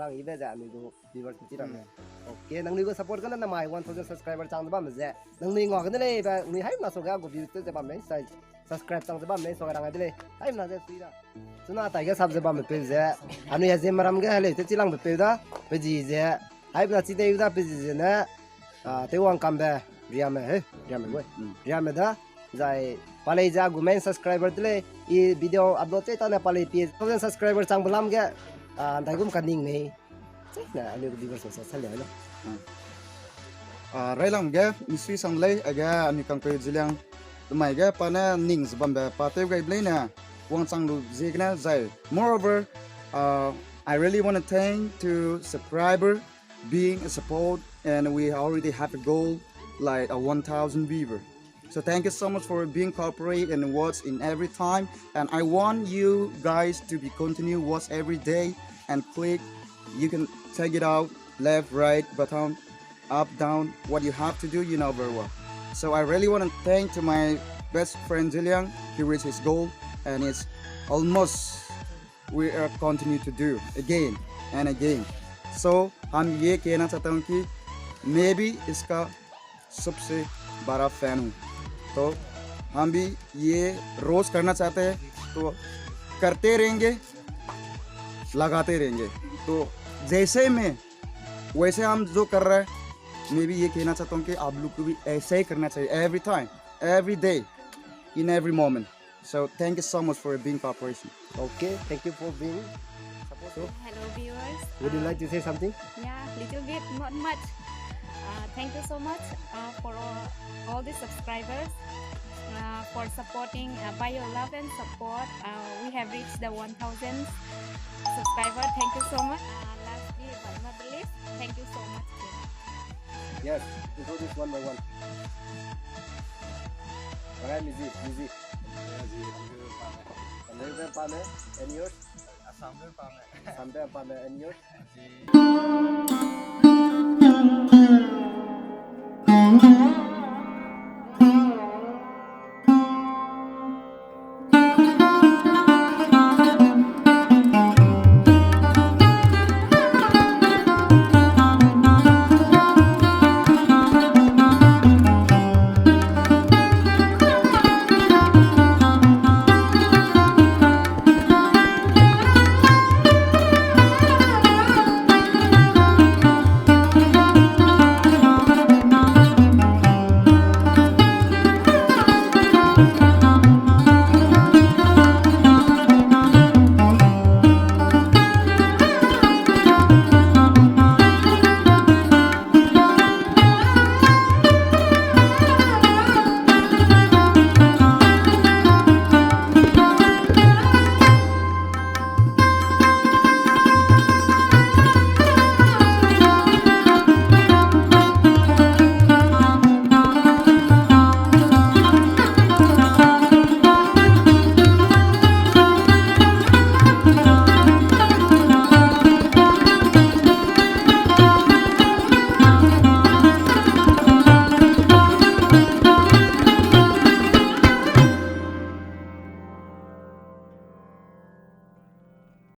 bang ibe ja ni go viewers ti ram okay nang ni go support kan na mai 1000 subscriber chang ba ma je nang ni ngok ne le ba ni hai na so ga go view te ba me sai subscribe chang ba me so ga rang de hai na je sui da chuna tai ga sub je ba me pe je anu ya je maram ga le te chi lang pe da pe ji je hai ba chi te yu da pe ji je na te wang kam ba ria me he ria me go ria me da zai palai ja gu main subscriber te le I video upload te ta na palai pi 1000 subscriber chang ba lam ga dai gum kan ning nei chai na anu go viewers so sa le no rai lang ga misui sang lei aga ani kang pe Jeliang mai ga pa na ning zbam ba pa te ga blai na wang chang lu zigna zai moreover I really want to thank to subscriber being a support and we already have a goal like a 1000 viewer. So thank you so much for being cooperate and watch in every time, and I want you guys to be continue watch every day and click. You can check it out left, right, button, up, down. What you have to do, you know very well. So I really want to thank to my best friend Jeliang. He reached his goal, and it's almost we are continue to do again and again. So हम ये कहना चाहता हूँ कि मैं भी इसका सबसे बड़ा फैन हूँ तो हम भी ये रोज़ करना चाहते हैं तो करते रहेंगे लगाते रहेंगे तो जैसे मैं वैसे हम जो कर रहे हैं मैं भी ये कहना चाहता हूँ कि आप लोग को भी ऐसे ही करना चाहिए every time every day in every moment so thank you so much for being cooperation. Okay, thank you for being So, hello viewers. Would you like to say something? Yeah, little bit, not much. Thank you so much for all the subscribers for supporting. By your love and support, we have reached the 1000 subscriber. Thank you so much. Lastly, but not the least, thank you so much. Yes, we do this one by one. Alright, Lizzie. And yours? Sampai apa and yours?